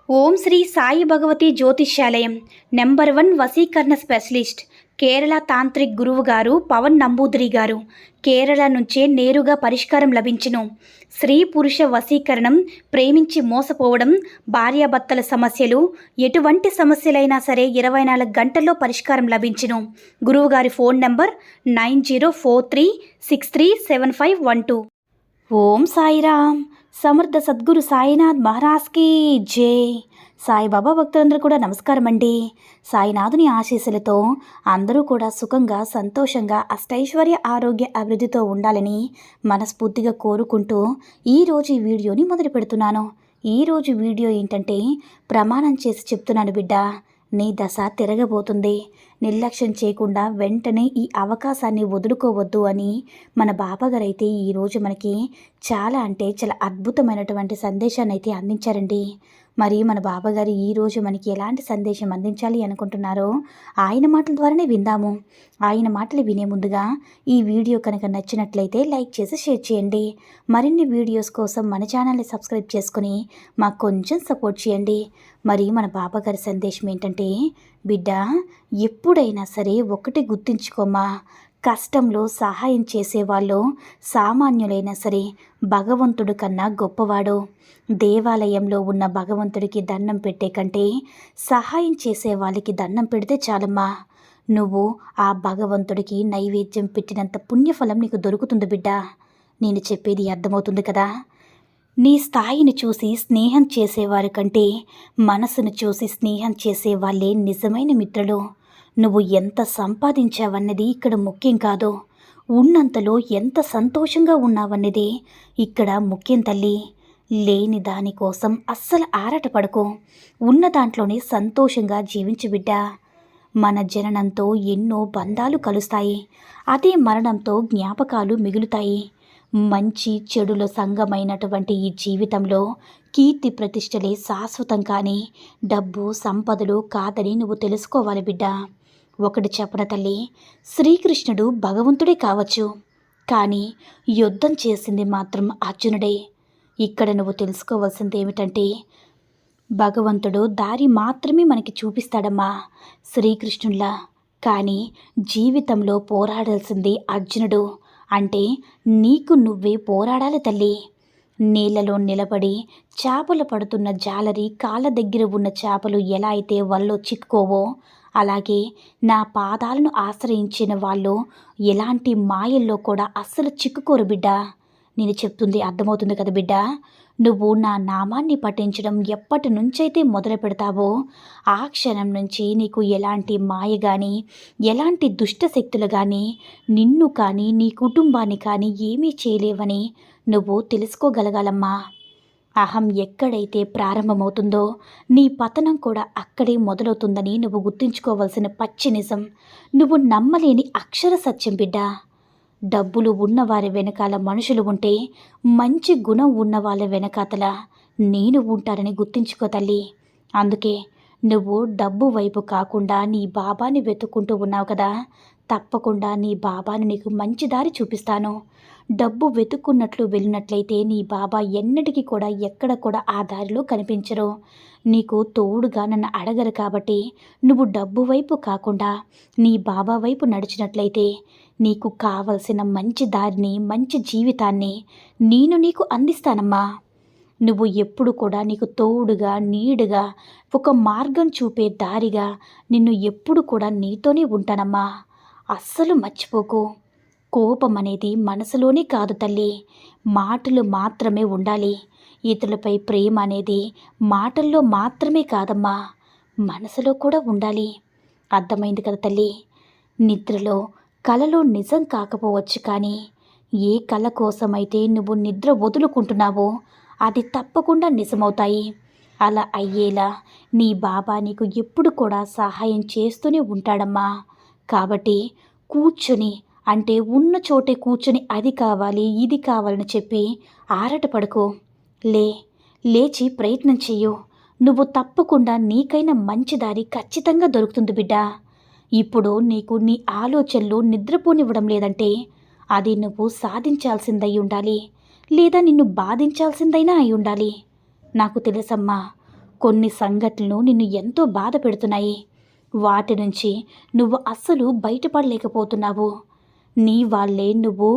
ఓం శ్రీ సాయి భగవతి జ్యోతిష్యాలయం నెంబర్ 1 వశీకరణ specialist Kerala tantric గురువు గారు పవన్ నంబూదిరి గారు. కేరళ నుంచే నేరుగా పరిష్కారం లభించును. స్త్రీ పురుష వశీకరణం, ప్రేమించి మోసపోవడం, భార్యాభర్తల సమస్యలు, ఎటువంటి సమస్యలైనా సరే 24 గంటల్లో పరిష్కారం లభించును. గురువుగారి ఫోన్ నంబర్ 9043637512. ఓం సాయిరామ్. సమర్థ సద్గురు సాయినాథ్ మహారాజ్కి జై. సాయిబాబా భక్తులందరూ కూడా నమస్కారం అండి. సాయినాథుని ఆశీస్సులతో అందరూ కూడా సుఖంగా, సంతోషంగా, అష్టైశ్వర్య, ఆరోగ్య, అభివృద్ధితో ఉండాలని మనస్ఫూర్తిగా కోరుకుంటూ ఈరోజు ఈ వీడియోని మొదలు పెడుతున్నాను. ఈరోజు వీడియో ఏంటంటే, ప్రమాణం చేసి చెప్తున్నాను బిడ్డ, నీ దశ తిరగబోతుంది. నిర్లక్ష్యం చేయకుండా వెంటనే ఈ అవకాశాన్ని వదులుకోవద్దు అని మన బాబాగారు అయితే ఈరోజు మనకి చాలా అద్భుతమైనటువంటి సందేశాన్ని అయితే అందించారండి. మరి మన బాబాగారు ఈరోజు మనకి ఎలాంటి సందేశం అందించాలి అనుకుంటున్నారో ఆయన మాటల ద్వారానే విందాము. ఆయన మాటలు వినే ముందుగా ఈ వీడియో కనుక నచ్చినట్లయితే లైక్ చేసి షేర్ చేయండి. మరిన్ని వీడియోస్ కోసం మన ఛానల్ని సబ్స్క్రైబ్ చేసుకుని మాకు కొంచెం సపోర్ట్ చేయండి. మరి మన బాబాగారి సందేశం ఏంటంటే, బిడ్డ, ఎప్పుడైనా సరే ఒకటి గుర్తుంచుకోమా, కష్టంలో సహాయం చేసేవాళ్ళు సామాన్యులైనా సరే భగవంతుడి కన్నా గొప్పవాడు. దేవాలయంలో ఉన్న భగవంతుడికి దండం పెట్టే కంటే సహాయం చేసే వాళ్ళకి దండం పెడితే చాలమ్మా. నువ్వు ఆ భగవంతుడికి నైవేద్యం పెట్టినంత పుణ్యఫలం నీకు దొరుకుతుంది బిడ్డ. నేను చెప్పేది అర్థమవుతుంది కదా. నీ స్థాయిని చూసి స్నేహం చేసేవారి కంటే మనసును చూసి స్నేహం చేసేవాళ్ళే నిజమైన మిత్రులు. నువ్వు ఎంత సంపాదించావన్నది ఇక్కడ ముఖ్యం కాదు, ఉన్నంతలో ఎంత సంతోషంగా ఉన్నావన్నది ఇక్కడ ముఖ్యం తల్లి. లేని దానికోసం అస్సలు ఆరాటపడకు, ఉన్న దాంట్లోనే సంతోషంగా జీవించు బిడ్డ. మన జననంతో ఎన్నో బంధాలు కలుస్తాయి, అదే మరణంతో జ్ఞాపకాలు మిగులుతాయి. మంచి చెడుల సంగమైనటువంటి ఈ జీవితంలో కీర్తి ప్రతిష్టలే శాశ్వతం, కానీ డబ్బు సంపదలు కాదని నువ్వు తెలుసుకోవాలి బిడ్డ. ఒకటి చెప్పన తల్లి, శ్రీకృష్ణుడు భగవంతుడే కావచ్చు, కానీ యుద్ధం చేసింది మాత్రం అర్జునుడే. ఇక్కడ నువ్వు తెలుసుకోవాల్సింది ఏమిటంటే, భగవంతుడు దారి మాత్రమే మనకి చూపిస్తాడమ్మా, శ్రీకృష్ణుల్లా. కానీ జీవితంలో పోరాడాల్సింది అర్జునుడు. అంటే నీకు నువ్వే పోరాడాలి తల్లి. నీళ్లలో నిలబడి చేపలు పడుతున్న జాలరి కాళ్ళ దగ్గర ఉన్న చేపలు ఎలా అయితే వలలో చిక్కుకోవో, అలాగే నా పాదాలను ఆశ్రయించిన వాళ్ళు ఎలాంటి మాయల్లో కూడా అస్సలు చిక్కుకోరు బిడ్డ. నేను చెప్తుంది అర్థమవుతుంది కదా బిడ్డ. నువ్వు నా నామాన్ని పఠించడం ఎప్పటి నుంచైతే మొదలు పెడతావో ఆ క్షణం నుంచి నీకు ఎలాంటి మాయ కానీ, ఎలాంటి దుష్టశక్తులు కానీ నిన్ను కానీ నీ కుటుంబాన్ని కానీ ఏమీ చేయలేవని నువ్వు తెలుసుకోగలగాలమ్మా. అహం ఎక్కడైతే ప్రారంభమవుతుందో నీ పతనం కూడా అక్కడే మొదలవుతుందని నువ్వు గుర్తుంచుకోవాల్సిన పచ్చి నిజం, నువ్వు నమ్మలేని అక్షర సత్యం బిడ్డ. డబ్బులు ఉన్నవారి వెనకాల మనుషులు ఉంటే, మంచి గుణం ఉన్న వాళ్ళ వెనకాతల నేను ఉంటానని గుర్తుంచుకో తల్లి. అందుకే నువ్వు డబ్బు వైపు కాకుండా నీ బాబాని వెతుక్కుంటూ ఉన్నావు కదా. తప్పకుండా నీ బాబాని నీకు మంచి దారి చూపిస్తాను. డబ్బు వెతుక్కున్నట్లు వెళ్ళినట్లయితే నీ బాబా ఎన్నటికీ కూడా ఎక్కడ కూడా ఆ దారిలో కనిపించరు. నీకు తోడుగా నన్ను అడగరు కాబట్టి నువ్వు డబ్బు వైపు కాకుండా నీ బాబా వైపు నడిచినట్లయితే నీకు కావలసిన మంచి దారిని, మంచి జీవితాన్ని నేను నీకు అందిస్తానమ్మా. నువ్వు ఎప్పుడు కూడా నీకు తోడుగా, నీడుగా, ఒక మార్గం చూపే దారిగా నిన్ను ఎప్పుడు కూడా నీతోనే ఉంటానమ్మా. అస్సలు మర్చిపోకు. కోపం అనేది మనసులోనే కాదు తల్లి, మాటలు మాత్రమే ఉండాలి. ఇతరులపై ప్రేమ అనేది మాటల్లో మాత్రమే కాదమ్మా, మనసులో కూడా ఉండాలి. అర్థమైంది కదా తల్లి. నిద్రలో కలలో నిజం కాకపోవచ్చు, కానీ ఏ కళ కోసమైతే నువ్వు నిద్ర వదులుకుంటున్నావో అది తప్పకుండా నిజమవుతాయి. అలా అయ్యేలా నీ బాబా నీకు ఎప్పుడు కూడా సహాయం చేస్తూనే ఉంటాడమ్మా. కాబట్టి కూర్చొని, అంటే ఉన్న చోటే కూర్చొని అది కావాలి ఇది కావాలని చెప్పి ఆరాటపడకు. లేచి ప్రయత్నం చెయ్యు. నువ్వు తప్పకుండా నీకైనా మంచి దారి ఖచ్చితంగా దొరుకుతుంది బిడ్డ. ఇప్పుడు నీకు నీ ఆలోచనలు నిద్రపోనివ్వడం లేదంటే అది నువ్వు సాధించాల్సిందై ఉండాలి, లేదా నిన్ను బాధించాల్సిందైనా అయి ఉండాలి. నాకు తెలుసమ్మా, కొన్ని సంఘటనలు నిన్ను ఎంతో బాధ పెడుతున్నాయి. వాటి నుంచి నువ్వు అస్సలు బయటపడలేకపోతున్నావు. నీ వాళ్ళే నువ్వు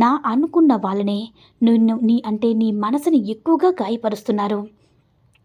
నా అనుకున్న వాళ్ళనే నీ మనసుని ఎక్కువగా గాయపరుస్తున్నారు.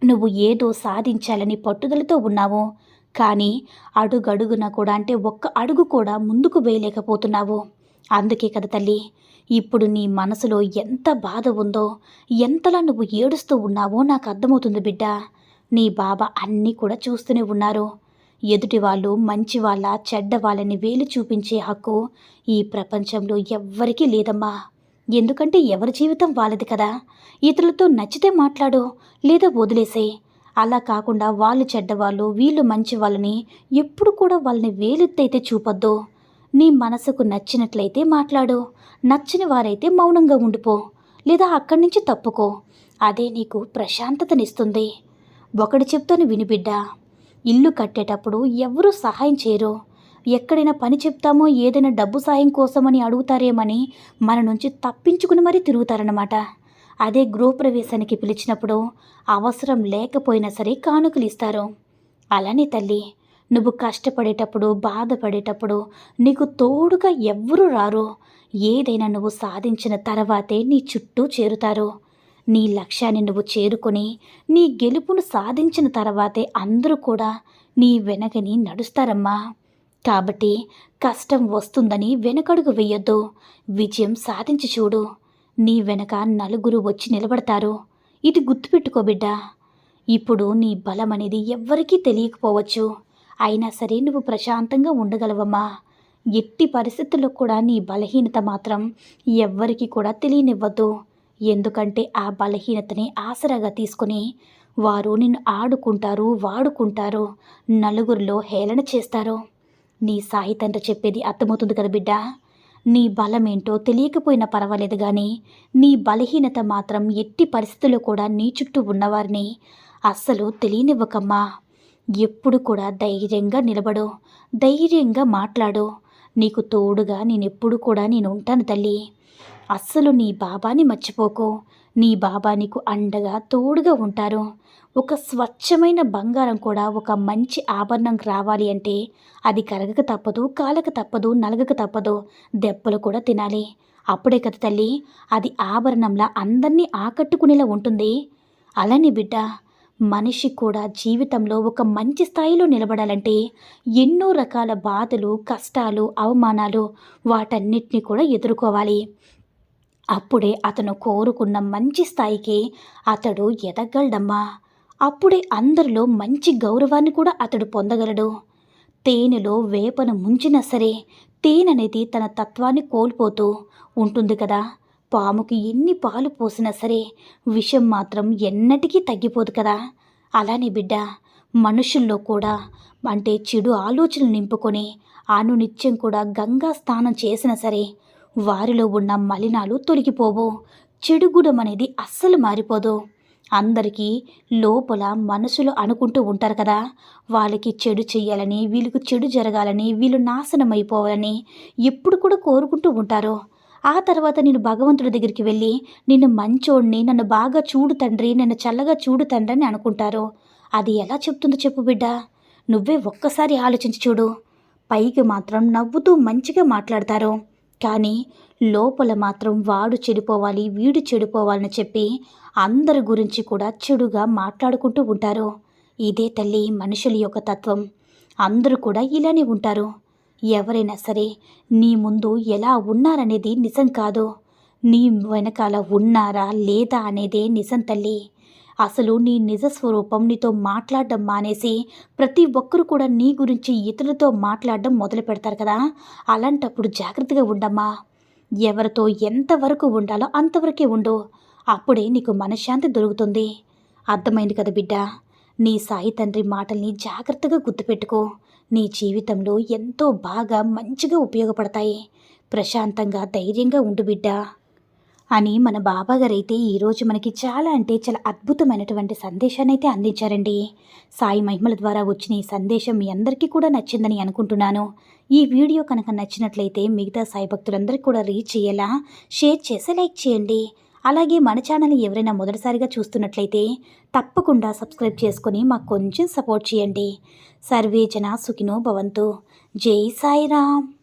నువ్వు ఏదో సాధించాలని పట్టుదలతో ఉన్నావు, కానీ అడుగడుగున కూడా ఒక్క అడుగు కూడా ముందుకు వేయలేకపోతున్నావు. అందుకే కదా తల్లి, ఇప్పుడు నీ మనసులో ఎంత బాధ ఉందో, ఎంతలా నువ్వు ఏడుస్తూ ఉన్నావో నాకు అర్థమవుతుంది బిడ్డ. నీ బాబా అన్నీ కూడా చూస్తూనే ఉన్నారు. ఎదుటి వాళ్ళు మంచి వాళ్ళ చెడ్డ వాళ్ళని వేలు చూపించే హక్కు ఈ ప్రపంచంలో ఎవ్వరికీ లేదమ్మా. ఎందుకంటే ఎవరి జీవితం వాళ్ళది కదా. ఇతరులతో నచ్చితే మాట్లాడు, లేదా వదిలేసే. అలా కాకుండా వాళ్ళు చెడ్డవాళ్ళు, వీళ్ళు మంచి వాళ్ళని ఎప్పుడు కూడా వాళ్ళని వేలెత్తైతే చూపొద్దు. నీ మనసుకు నచ్చినట్లయితే మాట్లాడు, నచ్చని వారైతే మౌనంగా ఉండిపో, లేదా అక్కడి నుంచి తప్పుకో. అదే నీకు ప్రశాంతతనిస్తుంది. ఒకటి చెప్తాను విని బిడ్డ, ఇల్లు కట్టేటప్పుడు ఎవరూ సహాయం చేయరు. ఎక్కడైనా పని చెప్తామో ఏదైనా డబ్బు సాయం కోసమని అడుగుతారేమని మన నుంచి తప్పించుకుని మరీ తిరుగుతారన్నమాట. అదే గృహప్రవేశానికి పిలిచినప్పుడు అవసరం లేకపోయినా సరే కానుకలు ఇస్తారు. అలానే తల్లి, నువ్వు కష్టపడేటప్పుడు, బాధపడేటప్పుడు నీకు తోడుగా ఎవ్వరూ రారు. ఏదైనా నువ్వు సాధించిన తర్వాతే నీ చుట్టూ చేరుతారు. నీ లక్ష్యాన్ని నువ్వు చేరుకొని నీ గెలుపును సాధించిన తర్వాతే అందరూ కూడా నీ వెనకని నడుస్తారమ్మా. కాబట్టి కష్టం వస్తుందని వెనకడుగు వెయ్యొద్దు. విజయం సాధించి చూడు. నీ వెనక నలుగురు వచ్చి నిలబడతారు. ఇది గుర్తుపెట్టుకో బిడ్డ. ఇప్పుడు నీ బలం అనేది ఎవ్వరికీ తెలియకపోవచ్చు, అయినా సరే నువ్వు ప్రశాంతంగా ఉండగలవమ్మా. ఎట్టి పరిస్థితుల్లో కూడా నీ బలహీనత మాత్రం ఎవ్వరికీ కూడా తెలియనివ్వద్దు. ఎందుకంటే ఆ బలహీనతని ఆసరాగా తీసుకొని వారు నిన్ను ఆడుకుంటారు, వాడుకుంటారు, నలుగురిలో హేళన చేస్తారు. నీ సాయి తండ్రి చెప్పేది అర్థమవుతుంది కదా బిడ్డ. నీ బలమేంటో తెలియకపోయినా పర్వాలేదు, కానీ నీ బలహీనత మాత్రం ఎట్టి పరిస్థితుల్లో కూడా నీ చుట్టూ ఉన్నవారిని అస్సలు తెలియనివ్వకమ్మా. ఎప్పుడు కూడా ధైర్యంగా నిలబడు, ధైర్యంగా మాట్లాడు. నీకు తోడుగా నేనెప్పుడు కూడా ఉంటాను తల్లి. అస్సలు నీ బాబాని మర్చిపోకు. నీ బాబా నీకు అండగా తోడుగా ఉంటారు. ఒక స్వచ్ఛమైన బంగారం కూడా ఒక మంచి ఆభరణం రావాలి అంటే అది కరగక తప్పదు, కాలక తప్పదు, నలగక తప్పదు, దెబ్బలు కూడా తినాలి. అప్పుడే కదా తల్లి అది ఆభరణంలా అందరినీ ఆకట్టుకునేలా ఉంటుంది. అలానే బిడ్డ, మనిషి కూడా జీవితంలో ఒక మంచి స్థాయిలో నిలబడాలంటే ఎన్నో రకాల బాధలు, కష్టాలు, అవమానాలు వాటన్నిటిని కూడా ఎదుర్కోవాలి. అప్పుడే అతను కోరుకున్న మంచి స్థాయికి అతడు ఎదగలడమ్మా. అప్పుడే అందరిలో మంచి గౌరవాన్ని కూడా అతడు పొందగలడు. తేనెలో వేపను ముంచినా సరే తేనెనేది తన తత్వాన్ని కోల్పోతూ ఉంటుంది కదా. పాముకి ఎన్ని పాలు పోసినా సరే విషం మాత్రం ఎన్నటికీ తగ్గిపోదు కదా. అలానే బిడ్డ, మనుషుల్లో కూడా చెడు ఆలోచనలు నింపుకొని అనునిత్యం కూడా గంగా స్నానం చేసినా సరే వారిలో ఉన్న మలినాలు తొలగిపోవు. చెడు గుణం అనేది అస్సలు మారిపోదు. అందరికీ లోపల మనసులో అనుకుంటూ ఉంటారు కదా, వాళ్ళకి చెడు చెయ్యాలని, వీళ్ళకి చెడు జరగాలని, వీళ్ళు నాశనం అయిపోవాలని ఎప్పుడు కూడా కోరుకుంటూ ఉంటారు. ఆ తర్వాత నేను భగవంతుడి దగ్గరికి వెళ్ళి నిన్ను మంచోడిని, నన్ను బాగా చూడు తండ్రి, నన్ను చల్లగా చూడు తండ్రి అని అనుకుంటారు. అది ఎలా చెప్తుందో చెప్పు బిడ్డ. నువ్వే ఒక్కసారి ఆలోచించి చూడు. పైకి మాత్రం నవ్వుతూ మంచిగా మాట్లాడతారు, కానీ లోపల మాత్రం వాడు చెడిపోవాలి, వీడు చెడిపోవాలని చెప్పి అందరి గురించి కూడా చెడుగా మాట్లాడుకుంటూ ఉంటారు. ఇదే తల్లి మనుషుల యొక్క తత్వం. అందరూ కూడా ఇలానే ఉంటారు. ఎవరైనా సరే నీ ముందు ఎలా ఉన్నారనేది నిజం కాదు, నీ వెనకాల ఉన్నారా లేదా అనేదే నిజం తల్లి. అసలు నీ నిజ స్వరూపం నీతో మాట్లాడడం మానేసి ప్రతి ఒక్కరు కూడా నీ గురించి ఇతరులతో మాట్లాడడం మొదలు పెడతారు కదా. అలాంటప్పుడు జాగ్రత్తగా ఉండమ్మా. ఎవరితో ఎంతవరకు ఉండాలో అంతవరకే ఉండు. అప్పుడే నీకు మనశ్శాంతి దొరుకుతుంది. అర్థమైంది కదా బిడ్డ. నీ సాయి తండ్రి మాటల్ని జాగ్రత్తగా గుర్తుపెట్టుకో. నీ జీవితంలో ఎంతో బాగా మంచిగా ఉపయోగపడతాయి. ప్రశాంతంగా ధైర్యంగా ఉండు బిడ్డ అని మన బాబాగారైతే ఈరోజు మనకి చాలా అద్భుతమైనటువంటి సందేశాన్ని అయితే అందించారండి. సాయి మహిమల ద్వారా వచ్చిన ఈ సందేశం మీ అందరికీ కూడా నచ్చిందని అనుకుంటున్నాను. ఈ వీడియో కనుక నచ్చినట్లయితే మిగతా సాయి భక్తులందరికీ కూడా రీచ్ అయ్యేలా షేర్ చేసి లైక్ చేయండి. అలాగే మన ఛానల్ని ఎవరైనా మొదటిసారిగా చూస్తున్నట్లయితే తప్పకుండా సబ్స్క్రైబ్ చేసుకొని మాకు కొంచెం సపోర్ట్ చేయండి. సర్వే జన సుఖినో భవంతు. జై సాయిరామ్.